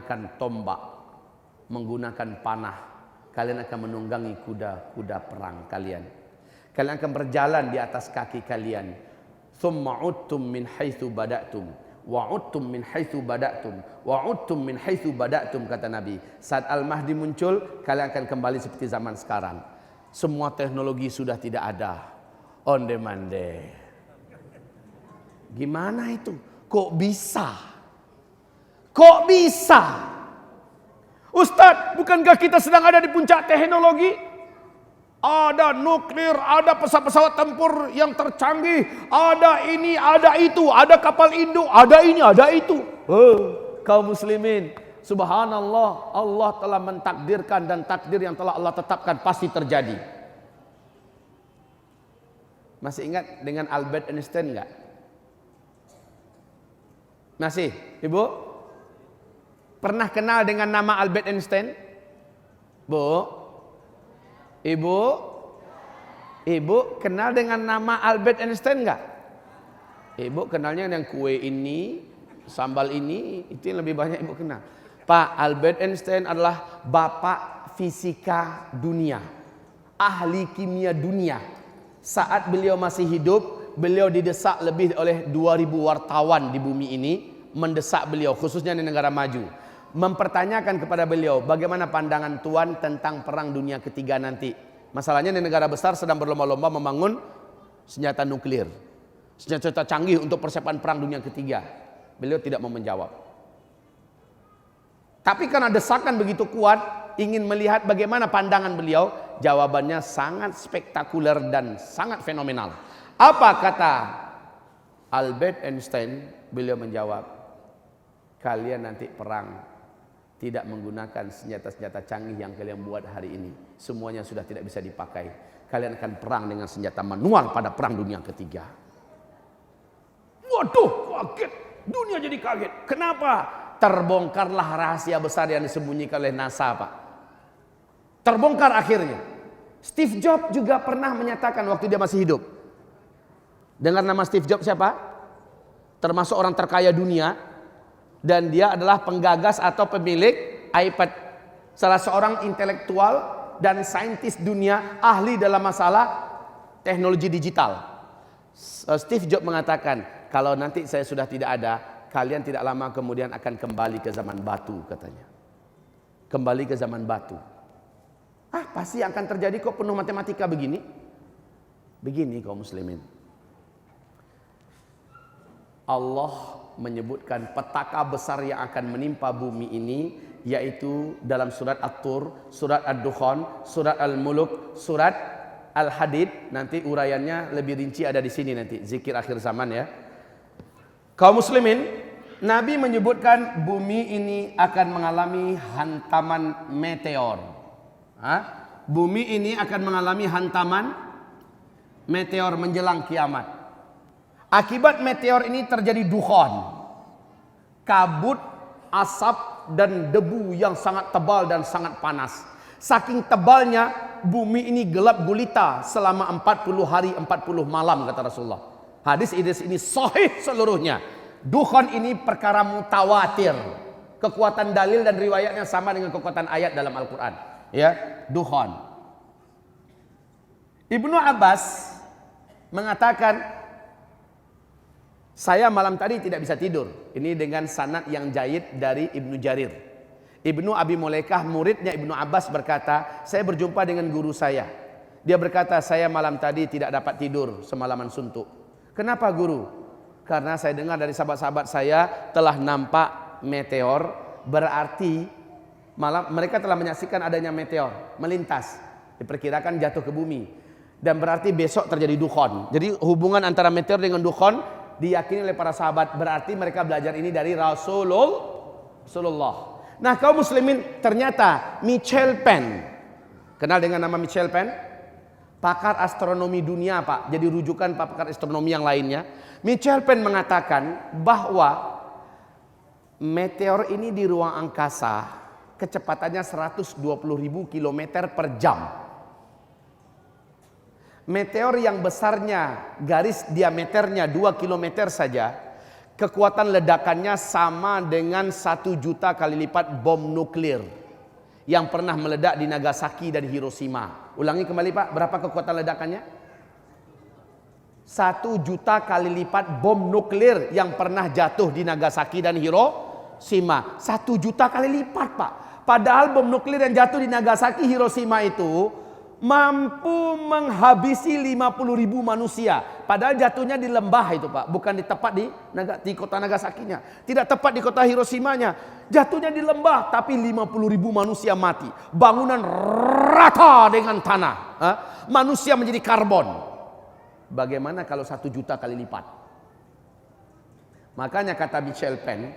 menggunakan tombak, menggunakan panah. Kalian akan menunggangi kuda-kuda perang kalian. Kalian akan berjalan di atas kaki kalian. Thumma udtum min haitsu bada'tum wa udtum min haitsu bada'tum wa udtum min haitsu bada'tum, kata Nabi. Saat Al-Mahdi muncul, kalian akan kembali seperti zaman sekarang. Semua teknologi sudah tidak ada. On demand. Gimana itu? Kok bisa? Kok bisa? Ustadz, bukankah kita sedang ada di puncak teknologi? Ada nuklir, ada pesawat-pesawat tempur yang tercanggih, ada ini, ada itu, ada kapal induk, ada ini, ada itu. Kaum muslimin, subhanallah, Allah telah mentakdirkan dan takdir yang telah Allah tetapkan pasti terjadi. Masih ingat dengan Albert Einstein enggak? Masih, Ibu? Pernah kenal dengan nama Albert Einstein? Bu? Ibu kenal dengan nama Albert Einstein enggak? Ibu kenalnya dengan kue ini, sambal ini, itu yang lebih banyak Ibu kenal. Pak, Albert Einstein adalah bapak fisika dunia, ahli kimia dunia. Saat beliau masih hidup, beliau didesak lebih oleh 2000 wartawan di bumi ini, mendesak beliau khususnya di negara maju, mempertanyakan kepada beliau bagaimana pandangan Tuan tentang perang dunia ketiga nanti. Masalahnya di negara besar sedang berlomba-lomba membangun senjata nuklir, senjata canggih untuk persiapan perang dunia ketiga. Beliau tidak mau menjawab. Tapi karena desakan begitu kuat, ingin melihat bagaimana pandangan beliau, jawabannya sangat spektakuler dan sangat fenomenal. Apa kata Albert Einstein? Beliau menjawab, kalian nanti perang tidak menggunakan senjata-senjata canggih yang kalian buat hari ini. Semuanya sudah tidak bisa dipakai. Kalian akan perang dengan senjata manual pada perang dunia ketiga. Waduh, kaget. Dunia jadi kaget. Kenapa? Terbongkarlah rahasia besar yang disembunyikan oleh NASA, Pak. Terbongkar akhirnya. Steve Jobs juga pernah menyatakan waktu dia masih hidup. Dengar nama Steve Jobs siapa? Termasuk orang terkaya dunia. Dan dia adalah penggagas atau pemilik iPad. Salah seorang intelektual dan saintis dunia, ahli dalam masalah teknologi digital. Steve Jobs mengatakan, kalau nanti saya sudah tidak ada, kalian tidak lama kemudian akan kembali ke zaman batu, katanya. Kembali ke zaman batu. Pasti akan terjadi kok, penuh matematika begini. Begini kaum muslimin. Allah menyebutkan petaka besar yang akan menimpa bumi ini, yaitu dalam surat At-Tur, surat Ad-Dukhan, surat Al-Muluk, surat Al-Hadid. Nanti uraiannya lebih rinci ada di sini nanti, zikir akhir zaman ya. Kaum muslimin, Nabi menyebutkan bumi ini akan mengalami hantaman meteor. Bumi ini akan mengalami hantaman meteor menjelang kiamat. Akibat meteor ini terjadi dukhan, kabut, asap dan debu yang sangat tebal dan sangat panas. Saking tebalnya bumi ini gelap gulita selama 40 hari 40 malam, kata Rasulullah. Hadis ini sahih seluruhnya. Dukhan ini perkara mutawatir. Kekuatan dalil dan riwayatnya sama dengan kekuatan ayat dalam Al-Quran. Ya, dukhan. Ibnu Abbas mengatakan, saya malam tadi tidak bisa tidur. Ini dengan sanad yang jayid dari Ibnu Jarir. Ibnu Abi Mulaikah, muridnya Ibnu Abbas berkata, saya berjumpa dengan guru saya. Dia berkata, saya malam tadi tidak dapat tidur, semalaman suntuk. Kenapa guru? Karena saya dengar dari sahabat-sahabat saya telah nampak meteor, berarti malam mereka telah menyaksikan adanya meteor melintas, diperkirakan jatuh ke bumi, dan berarti besok terjadi dukhan. Jadi hubungan antara meteor dengan dukhan diyakini oleh para sahabat, berarti mereka belajar ini dari Rasulullah. Nah kaum muslimin, ternyata Michel Penn, kenal dengan nama Michel Penn? Pakar astronomi dunia, Pak. Jadi rujukan pakar astronomi yang lainnya. Michel Penn mengatakan bahwa meteor ini di ruang angkasa kecepatannya 120.000 km per jam. Meteor yang besarnya garis diameternya 2 km saja, Kekuatan ledakannya sama dengan 1 juta kali lipat bom nuklir yang pernah meledak di Nagasaki dan Hiroshima. Ulangi kembali Pak, berapa kekuatan ledakannya? 1 juta kali lipat bom nuklir yang pernah jatuh di Nagasaki dan Hiroshima. 1 juta kali lipat Pak. Padahal bom nuklir yang jatuh di Nagasaki, Hiroshima itu mampu menghabisi 50.000 manusia. Padahal jatuhnya di lembah itu Pak, bukan di tepat di kota Nagasakinya. Tidak tepat di kota Hiroshimanya. Jatuhnya di lembah, tapi 50.000 manusia mati. Bangunan rata dengan tanah. Manusia menjadi karbon. Bagaimana kalau 1 juta kali lipat? Makanya kata Michel Penn,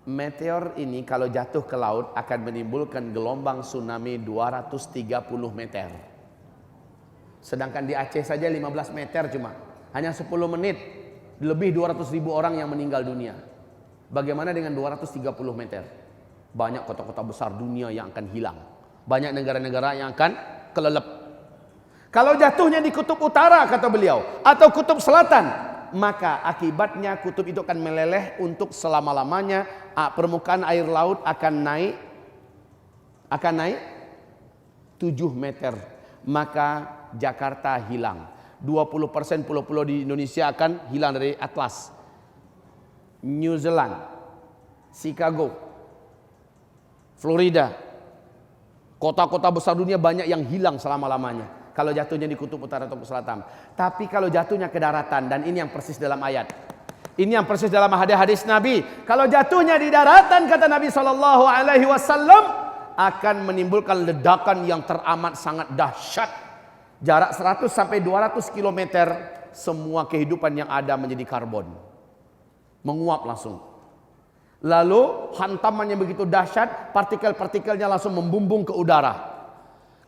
meteor ini kalau jatuh ke laut akan menimbulkan gelombang tsunami 230 meter. Sedangkan di Aceh saja 15 meter cuma. Hanya 10 menit lebih 200.000 orang yang meninggal dunia. Bagaimana dengan 230 meter? Banyak kota-kota besar dunia yang akan hilang. Banyak negara-negara yang akan kelelep. Kalau jatuhnya di kutub utara kata beliau atau kutub selatan, maka akibatnya kutub itu akan meleleh untuk selama-lamanya. Permukaan air laut akan naik 7 meter. Maka Jakarta hilang. 20% pulau-pulau di Indonesia akan hilang dari atlas. New Zealand, Chicago, Florida, kota-kota besar dunia banyak yang hilang selama-lamanya kalau jatuhnya di kutub utara atau selatan. Tapi kalau jatuhnya ke daratan, dan ini yang persis dalam ayat, ini yang persis dalam hadis Nabi, kalau jatuhnya di daratan kata Nabi SAW akan menimbulkan ledakan yang teramat sangat dahsyat. Jarak 100 sampai 200 km semua kehidupan yang ada menjadi karbon, menguap langsung. Lalu hantamannya begitu dahsyat, partikel-partikelnya langsung membumbung ke udara.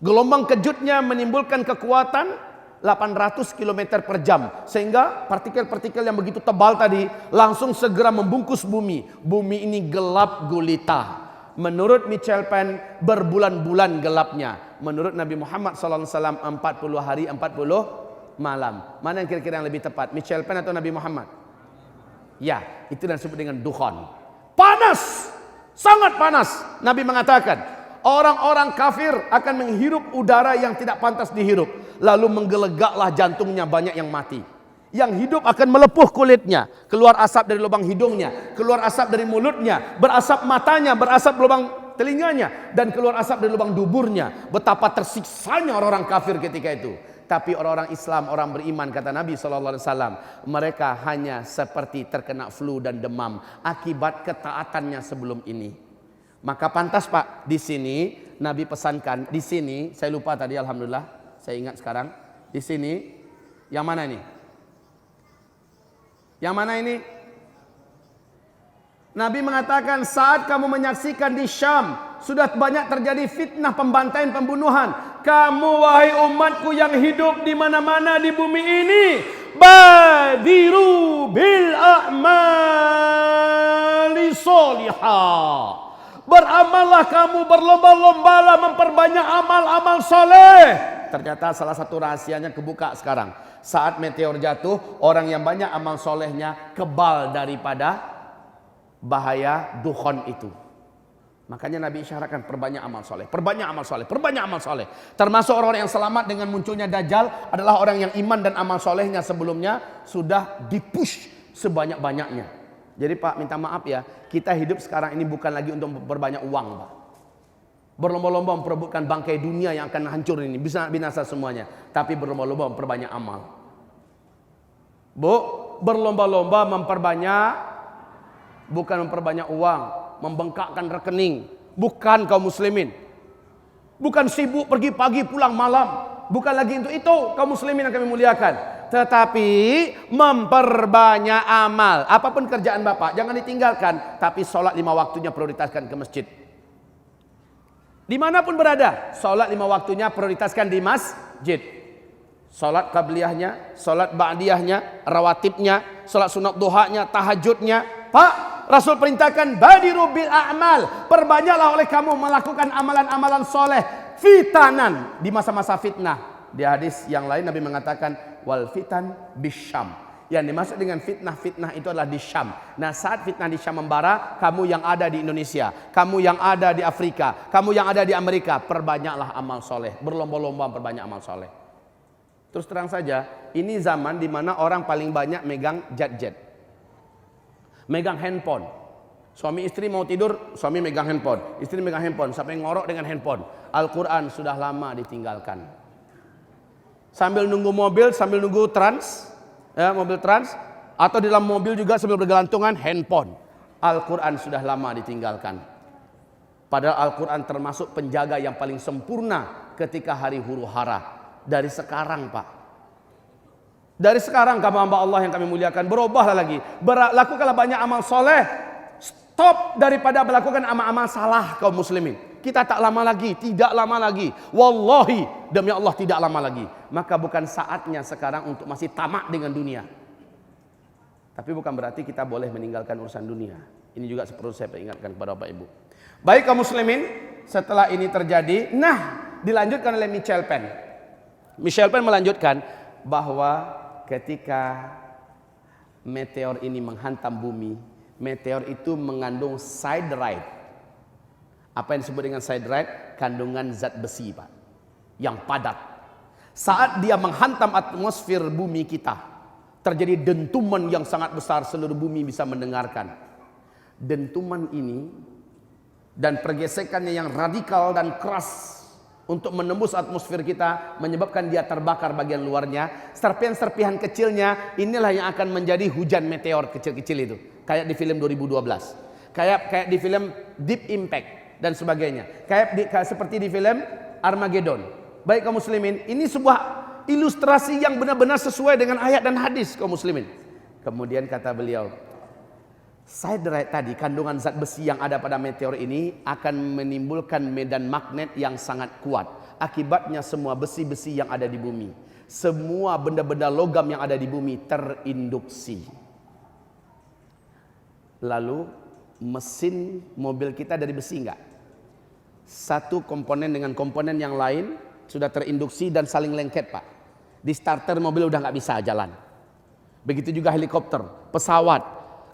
Gelombang kejutnya menimbulkan kekuatan 800 km per jam. Sehingga partikel-partikel yang begitu tebal tadi langsung segera membungkus bumi. Bumi ini gelap gulita. Menurut Michel Penn berbulan-bulan gelapnya. Menurut Nabi Muhammad SAW 40 hari 40 malam. Mana yang kira-kira yang lebih tepat? Michel Penn atau Nabi Muhammad? Ya, itu yang disebut dengan dukhan. Panas, sangat panas. Nabi mengatakan orang-orang kafir akan menghirup udara yang tidak pantas dihirup. Lalu menggelegaklah jantungnya, banyak yang mati. Yang hidup akan melepuh kulitnya, keluar asap dari lubang hidungnya, keluar asap dari mulutnya, berasap matanya, berasap lubang telinganya, dan keluar asap dari lubang duburnya. Betapa tersiksanya orang-orang kafir ketika itu. Tapi orang-orang Islam, orang beriman, kata Nabi SAW, mereka hanya seperti terkena flu dan demam akibat ketaatannya sebelum ini. Maka pantas Pak, di sini Nabi pesankan, di sini saya lupa tadi, alhamdulillah saya ingat sekarang. Di sini yang mana ini? Yang mana ini? Nabi mengatakan saat kamu menyaksikan di Syam sudah banyak terjadi fitnah, pembantaian, pembunuhan. Kamu wahai umatku yang hidup di mana-mana di bumi ini, badiru bil a'mali sholihah. Beramallah kamu, berlomba-lombalah memperbanyak amal-amal soleh. Ternyata salah satu rahasianya kebuka sekarang. Saat meteor jatuh, orang yang banyak amal solehnya kebal daripada bahaya dukhan itu. Makanya Nabi isyaratkan perbanyak amal soleh, perbanyak amal soleh, perbanyak amal soleh. Termasuk orang-orang yang selamat dengan munculnya Dajjal adalah orang yang iman dan amal solehnya sebelumnya sudah dipush sebanyak-banyaknya. Jadi Pak, minta maaf ya, kita hidup sekarang ini bukan lagi untuk memperbanyak uang Pak. Berlomba-lomba memperebutkan bangkai dunia yang akan hancur ini, bisa binasa semuanya. Tapi berlomba-lomba memperbanyak amal. Bu, berlomba-lomba memperbanyak, bukan memperbanyak uang, membengkakkan rekening. Bukan kaum muslimin. Bukan sibuk pergi pagi pulang malam. Bukan lagi untuk itu kaum muslimin yang kami muliakan. Tetapi memperbanyak amal. Apapun kerjaan Bapak, jangan ditinggalkan. Tapi sholat 5 waktunya prioritaskan ke masjid. Dimanapun berada, sholat 5 waktunya prioritaskan di masjid. Sholat qabliyahnya, sholat ba'diyahnya, rawatibnya, sholat sunat duhanya, tahajudnya. Pak, Rasul perintahkan badiru bil a'mal. Perbanyaklah oleh kamu melakukan amalan-amalan soleh. Fitanan, di masa-masa fitnah. Di hadis yang lain Nabi mengatakan wal fitan bisyam. Yang dimaksud dengan fitnah-fitnah itu adalah di Syam. Nah, saat fitnah di Syam membara, kamu yang ada di Indonesia, kamu yang ada di Afrika, kamu yang ada di Amerika, perbanyaklah amal soleh. Berlomba-lomba perbanyak amal soleh. Terus terang saja, ini zaman di mana orang paling banyak megang jet-jet, megang handphone. Suami istri mau tidur, suami megang handphone, istri megang handphone, sampai ngorok dengan handphone. Al-Quran sudah lama ditinggalkan. Sambil nunggu mobil, sambil nunggu trans, ya, mobil trans, atau di dalam mobil juga sambil bergelantungan handphone. Al-Quran sudah lama ditinggalkan. Padahal Al-Quran termasuk penjaga yang paling sempurna ketika hari huru hara. Dari sekarang, Pak. Dari sekarang kamu hamba Allah yang kami muliakan, berubahlah lagi. Lakukanlah banyak amal soleh. Stop daripada melakukan amal-amal salah kaum muslimin. Kita tak lama lagi, tidak lama lagi. Wallahi, demi Allah tidak lama lagi. Maka bukan saatnya sekarang untuk masih tamak dengan dunia. Tapi bukan berarti kita boleh meninggalkan urusan dunia. Ini juga perlu saya ingatkan kepada Bapak Ibu. Baik kaum muslimin, setelah ini terjadi, dilanjutkan oleh Michel Penn. Michel Penn melanjutkan bahwa ketika meteor ini menghantam bumi, meteor itu mengandung siderite. Apa yang disebut dengan siderite? Kandungan zat besi, Pak, yang padat. Saat dia menghantam atmosfer bumi kita, terjadi dentuman yang sangat besar, seluruh bumi bisa mendengarkan. Dentuman ini dan pergesekannya yang radikal dan keras untuk menembus atmosfer kita, menyebabkan dia terbakar bagian luarnya. Serpihan-serpihan kecilnya inilah yang akan menjadi hujan meteor kecil-kecil itu. Kayak di film 2012, kayak di film Deep Impact dan sebagainya, seperti di film Armageddon. Baik kaum muslimin, ini sebuah ilustrasi yang benar-benar sesuai dengan ayat dan hadis kaum muslimin. Kemudian kata beliau, siderite tadi, kandungan zat besi yang ada pada meteor ini akan menimbulkan medan magnet yang sangat kuat. Akibatnya semua besi-besi yang ada di bumi, semua benda-benda logam yang ada di bumi terinduksi. Lalu mesin mobil kita dari besi enggak? Satu komponen dengan komponen yang lain sudah terinduksi dan saling lengket, Pak. Di starter mobil udah nggak bisa jalan. Begitu juga helikopter, pesawat,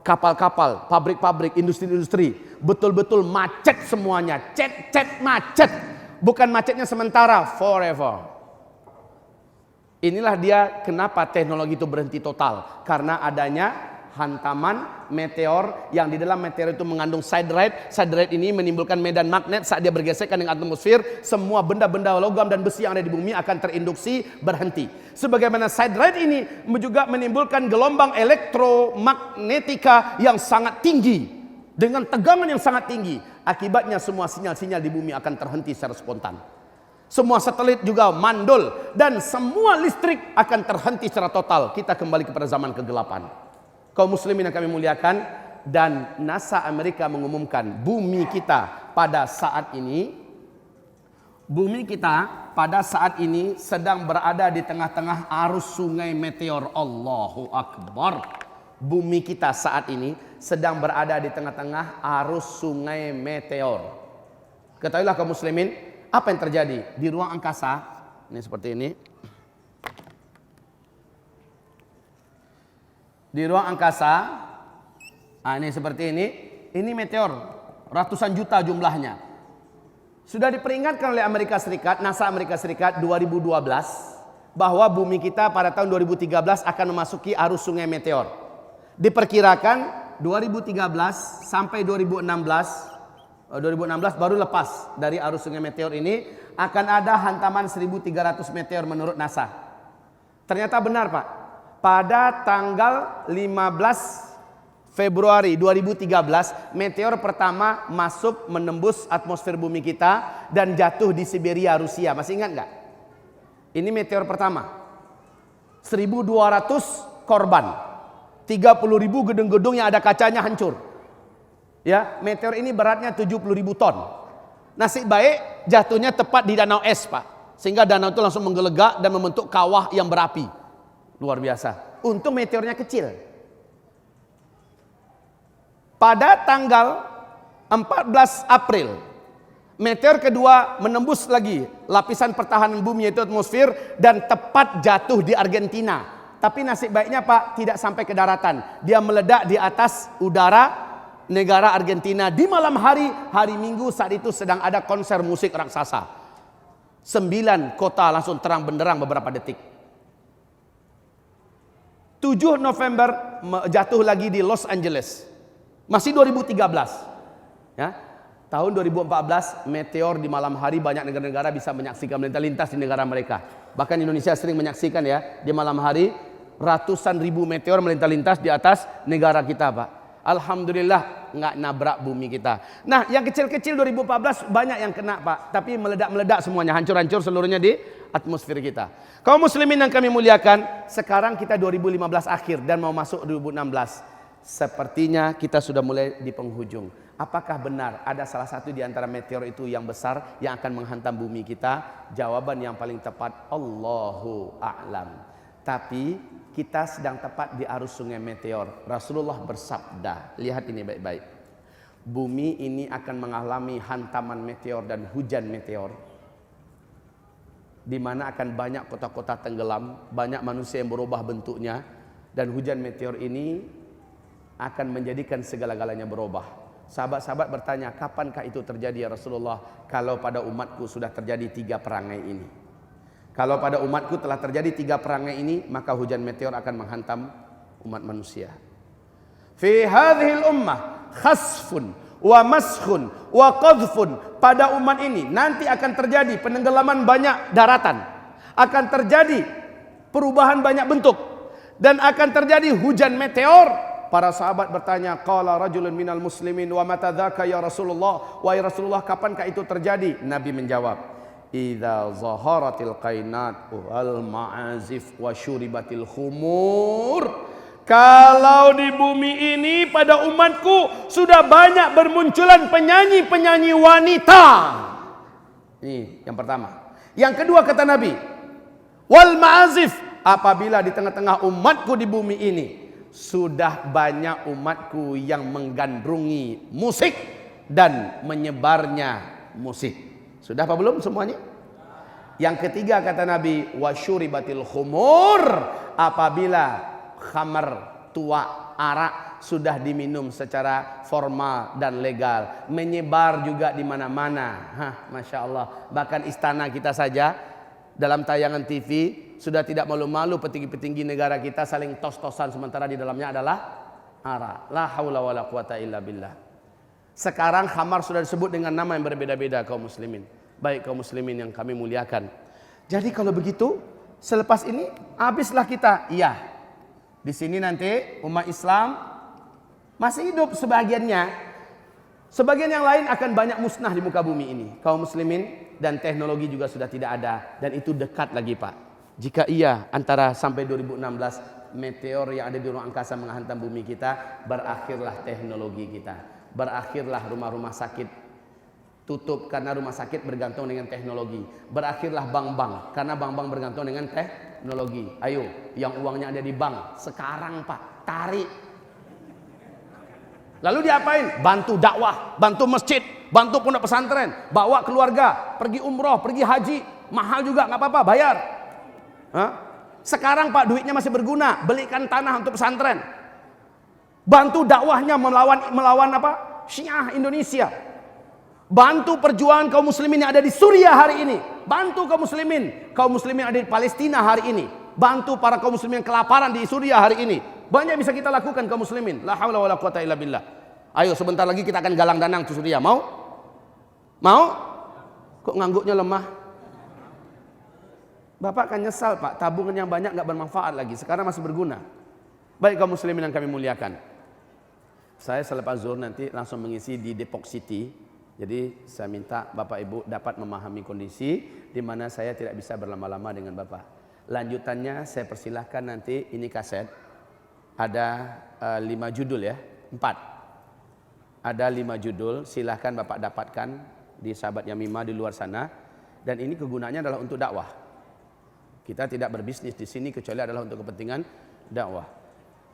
kapal-kapal, pabrik-pabrik, industri-industri, betul-betul macet semuanya. Cet macet. Bukan macetnya sementara, forever. Inilah dia kenapa teknologi itu berhenti total. Karena adanya hantaman meteor yang di dalam meteor itu mengandung siderite. Siderite ini menimbulkan medan magnet. Saat dia bergesekan dengan atmosfer, semua benda-benda logam dan besi yang ada di bumi akan terinduksi, berhenti. Sebagaimana siderite ini juga menimbulkan gelombang elektromagnetika yang sangat tinggi dengan tegangan yang sangat tinggi. Akibatnya semua sinyal-sinyal di bumi akan terhenti secara spontan. Semua satelit juga mandul dan semua listrik akan terhenti secara total. Kita kembali kepada zaman kegelapan. Kaum muslimin yang kami muliakan, dan NASA Amerika mengumumkan bumi kita pada saat ini sedang berada di tengah-tengah arus sungai meteor. Allahu Akbar. Bumi kita saat ini sedang berada di tengah-tengah arus sungai meteor. Ketahuilah kaum muslimin, apa yang terjadi di ruang angkasa? Ini seperti ini. Di ruang angkasa, ini seperti ini meteor, ratusan juta jumlahnya. Sudah diperingatkan oleh Amerika Serikat, NASA Amerika Serikat 2012, bahwa bumi kita pada tahun 2013 akan memasuki arus sungai meteor. Diperkirakan 2013 sampai 2016 baru lepas dari arus sungai meteor ini, akan ada hantaman 1.300 meteor menurut NASA. Ternyata benar, Pak. Pada tanggal 15 Februari 2013, meteor pertama masuk menembus atmosfer bumi kita dan jatuh di Siberia, Rusia. Masih ingat nggak? Ini meteor pertama. 1.200 korban. 30.000 gedung-gedung yang ada kacanya hancur. Ya, meteor ini beratnya 70.000 ton. Nasib baik jatuhnya tepat di danau es, Pak. Sehingga danau itu langsung menggelegak dan membentuk kawah yang berapi. Luar biasa. Untung meteornya kecil. Pada tanggal 14 April, meteor kedua menembus lagi lapisan pertahanan bumi yaitu atmosfer dan tepat jatuh di Argentina. Tapi nasib baiknya Pak, tidak sampai ke daratan. Dia meledak di atas udara negara Argentina di malam hari, hari Minggu saat itu sedang ada konser musik raksasa. 9 kota langsung terang benderang beberapa detik. 7 November jatuh lagi di Los Angeles. Masih 2013. Ya. Tahun 2014 meteor di malam hari, banyak negara-negara bisa menyaksikan melintas di negara mereka. Bahkan Indonesia sering menyaksikan ya, di malam hari ratusan ribu meteor melintas di atas negara kita Pak. Alhamdulillah nggak nabrak bumi kita. Nah yang kecil-kecil 2014 banyak yang kena Pak. Tapi meledak-meledak semuanya, hancur-hancur seluruhnya di atmosfer kita. Kaum muslimin yang kami muliakan, sekarang kita 2015 akhir dan mau masuk 2016. Sepertinya kita sudah mulai di penghujung. Apakah benar ada salah satu di antara meteor itu yang besar yang akan menghantam bumi kita? Jawaban yang paling tepat, Allahu a'lam. Tapi kita sedang tepat di arus sungai meteor. Rasulullah bersabda, lihat ini baik-baik. Bumi ini akan mengalami hantaman meteor dan hujan meteor. Di mana akan banyak kota-kota tenggelam, banyak manusia yang berubah bentuknya. Dan hujan meteor ini akan menjadikan segala-galanya berubah. Sahabat-sahabat bertanya, kapankah itu terjadi ya Rasulullah? Kalau pada umatku sudah terjadi 3 perangai ini. Kalau pada umatku telah terjadi 3 perangai ini, maka hujan meteor akan menghantam umat manusia. Fi hadhil ummah khasfun wa maskhun wa qadhfun. Pada umat ini nanti akan terjadi penenggelaman banyak daratan. Akan terjadi perubahan banyak bentuk. Dan akan terjadi hujan meteor. Para sahabat bertanya, qala rajulun minal muslimin wa mata dzaka ya Rasulullah? Wahai Rasulullah, kapankah itu terjadi? Nabi menjawab, idza zaharatil qainat wal ma'azif wa syuribatil khumur. Kalau di bumi ini pada umatku sudah banyak bermunculan penyanyi-penyanyi wanita. Ini yang pertama. Yang kedua kata Nabi, wal ma'azif, apabila di tengah-tengah umatku di bumi ini sudah banyak umatku yang menggandrungi musik dan menyebarnya musik. Sudah apa belum semuanya? Yang ketiga kata Nabi, wasyuribatil khumur, apabila khamar, tua, arak sudah diminum secara formal dan legal, menyebar juga di mana-mana. Masya Allah. Bahkan istana kita saja dalam tayangan TV sudah tidak malu-malu petinggi-petinggi negara kita saling tos-tosan sementara di dalamnya adalah arak. La haula wala quwata illa billah. Sekarang khamar sudah disebut dengan nama yang berbeda-beda kaum muslimin. Baik kaum muslimin yang kami muliakan. Jadi kalau begitu, selepas ini habislah kita. Iya. Di sini nanti umat Islam masih hidup sebagiannya. Sebagian yang lain akan banyak musnah di muka bumi ini. Kaum muslimin, dan teknologi juga sudah tidak ada. Dan itu dekat lagi Pak. Jika iya antara sampai 2016 meteor yang ada di ruang angkasa menghantam bumi kita, berakhirlah teknologi kita. Berakhirlah rumah-rumah sakit tutup karena rumah sakit bergantung dengan teknologi. Berakhirlah bank-bank karena bank-bank bergantung dengan teknologi. Ayo, yang uangnya ada di bank sekarang Pak, tarik. Lalu diapain? Bantu dakwah, bantu masjid, bantu pondok pesantren, bawa keluarga, pergi umroh, pergi haji, mahal juga nggak apa-apa, bayar. Sekarang Pak duitnya masih berguna, belikan tanah untuk pesantren. Bantu dakwahnya melawan apa? Syiah Indonesia. Bantu perjuangan kaum muslimin yang ada di Suriah hari ini. Bantu kaum muslimin yang ada di Palestina hari ini. Bantu para kaum muslimin yang kelaparan di Suriah hari ini. Banyak bisa kita lakukan kaum muslimin. La haula wala quwata illa billah. Ayo sebentar lagi kita akan galang dana ke Suriah. Mau? Mau? Kok ngangguknya lemah? Bapak akan nyesal Pak, tabungan yang banyak nggak bermanfaat lagi. Sekarang masih berguna. Baik kaum muslimin yang kami muliakan. Saya selepas zuhur nanti langsung mengisi di Depok City. Jadi saya minta Bapak Ibu dapat memahami kondisi di mana saya tidak bisa berlama-lama dengan Bapak. Lanjutannya saya persilahkan nanti, ini kaset. Ada 5 judul ya, 4. Ada 5 judul, silahkan Bapak dapatkan di sahabat Yamimah di luar sana. Dan ini kegunaannya adalah untuk dakwah. Kita tidak berbisnis di sini kecuali adalah untuk kepentingan dakwah.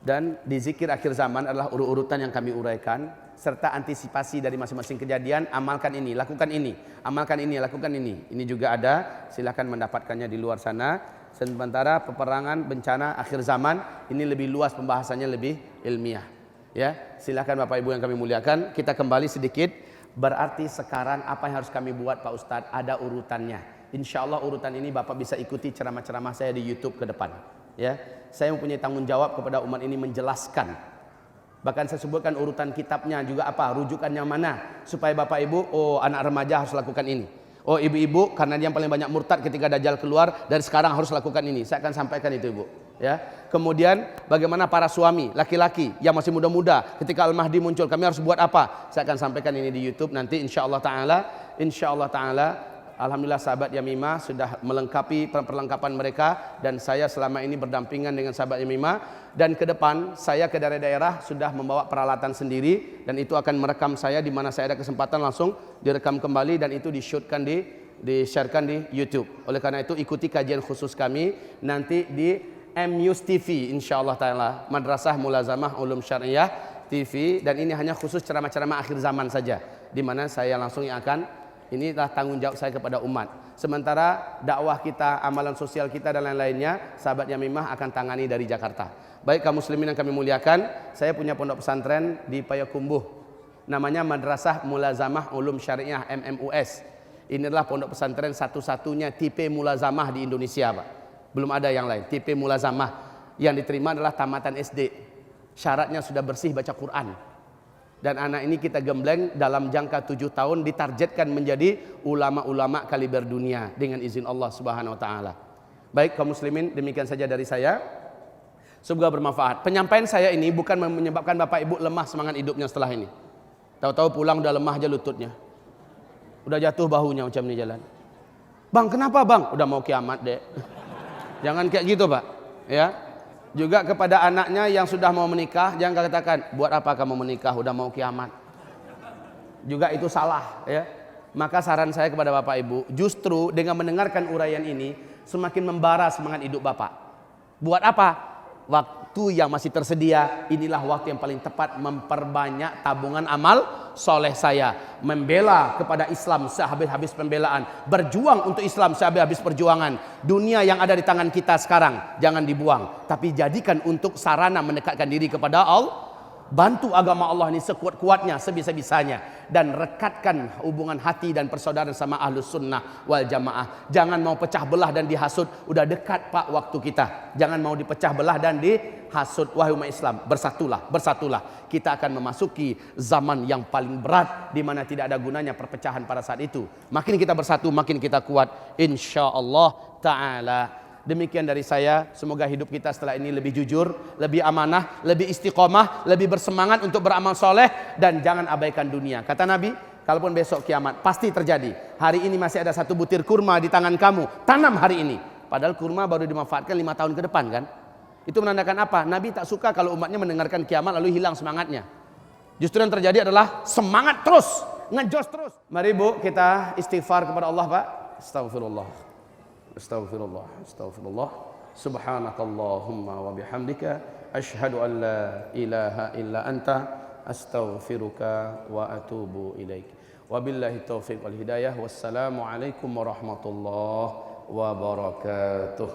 Dan di zikir akhir zaman adalah urut-urutan yang kami uraikan serta antisipasi dari masing-masing kejadian. Amalkan ini, lakukan ini, amalkan ini, lakukan ini. Ini juga ada, silakan mendapatkannya di luar sana. Sementara peperangan, bencana, akhir zaman ini lebih luas pembahasannya, lebih ilmiah. Ya, silakan Bapak Ibu yang kami muliakan. Kita kembali sedikit. Berarti sekarang apa yang harus kami buat Pak Ustadz? Ada urutannya. Insya Allah urutan ini Bapak bisa ikuti ceramah-ceramah saya di YouTube ke depan. Ya, saya mempunyai tanggung jawab kepada umat ini menjelaskan. Bahkan saya sebutkan urutan kitabnya juga apa, rujukannya mana, supaya Bapak Ibu, oh anak remaja harus lakukan ini. Oh ibu-ibu, karena dia yang paling banyak murtad ketika Dajjal keluar, dari sekarang harus lakukan ini. Saya akan sampaikan itu Ibu. Ya. Kemudian bagaimana para suami, laki-laki yang masih muda-muda, ketika Al-Mahdi muncul, kami harus buat apa? Saya akan sampaikan ini di YouTube nanti insya Allah Ta'ala. Alhamdulillah sahabat Yamimah sudah melengkapi perlengkapan mereka, dan saya selama ini berdampingan dengan sahabat Yamimah, dan ke depan saya ke daerah-daerah sudah membawa peralatan sendiri, dan itu akan merekam saya di mana saya ada kesempatan langsung direkam kembali, dan itu di-shootkan di-sharekan di YouTube. Oleh karena itu ikuti kajian khusus kami nanti di MUS TV insyaallah taala, Madrasah Mulazamah Ulum Syariah TV, dan ini hanya khusus ceramah-ceramah akhir zaman saja, di mana saya langsung yang akan, inilah tanggung jawab saya kepada umat. Sementara dakwah kita, amalan sosial kita dan lain-lainnya, sahabat Yamimah akan tangani dari Jakarta. Baik kaum muslimin yang kami muliakan, saya punya pondok pesantren di Payakumbuh. Namanya Madrasah Mulazamah Ulum Syariah MMUS. Inilah pondok pesantren satu-satunya tipe mulazamah di Indonesia, Pak. Belum ada yang lain. Tipe mulazamah yang diterima adalah tamatan SD. Syaratnya sudah bersih baca Quran. Dan anak ini kita gembleng dalam jangka 7 tahun ditargetkan menjadi ulama-ulama kaliber dunia dengan izin Allah Subhanahu wa taala. Baik kaum muslimin, demikian saja dari saya. Semoga bermanfaat. Penyampaian saya ini bukan menyebabkan Bapak Ibu lemah semangat hidupnya setelah ini. Tahu-tahu pulang udah lemah aja lututnya. Udah jatuh bahunya macam ini jalan. Bang, kenapa bang? Udah mau kiamat deh. Jangan kayak gitu Pak. Ya. Juga kepada anaknya yang sudah mau menikah, jangan katakan, buat apa kamu menikah, udah mau kiamat. Juga itu salah, ya. Maka saran saya kepada Bapak Ibu, justru dengan mendengarkan uraian ini, semakin membara semangat hidup Bapak. Buat apa? Waktu yang masih tersedia, inilah waktu yang paling tepat memperbanyak tabungan amal soleh saya. Membela kepada Islam sehabis-habis pembelaan. Berjuang untuk Islam sehabis-habis perjuangan. Dunia yang ada di tangan kita sekarang, jangan dibuang. Tapi jadikan untuk sarana mendekatkan diri kepada Allah. Bantu agama Allah ini sekuat-kuatnya, sebisa-bisanya. Dan rekatkan hubungan hati dan persaudaraan sama ahlus sunnah wal jamaah. Jangan mau pecah belah dan dihasut. Udah dekat Pak waktu kita. Jangan mau dipecah belah dan dihasut. Wahai umat Islam, bersatulah, bersatulah. Kita akan memasuki zaman yang paling berat, di mana tidak ada gunanya perpecahan pada saat itu. Makin kita bersatu, makin kita kuat, insyaallah ta'ala. Demikian dari saya, semoga hidup kita setelah ini lebih jujur, lebih amanah, lebih istiqomah, lebih bersemangat untuk beramal soleh, dan jangan abaikan dunia. Kata Nabi, kalaupun besok kiamat pasti terjadi. Hari ini masih ada satu butir kurma di tangan kamu, tanam hari ini. Padahal kurma baru dimanfaatkan 5 tahun ke depan kan. Itu menandakan apa? Nabi tak suka kalau umatnya mendengarkan kiamat lalu hilang semangatnya. Justru yang terjadi adalah semangat terus, ngejos terus. Mari Bu, kita istighfar kepada Allah Pak. Astagfirullah. Astaghfirullah, astaghfirullah. Subhanakallahumma wa bihamdika asyhadu an la ilaha illa anta astaghfiruka wa atubu ilaik. Wabillahi taufiq wal hidayah. Wassalamu alaikum warahmatullahi wabarakatuh.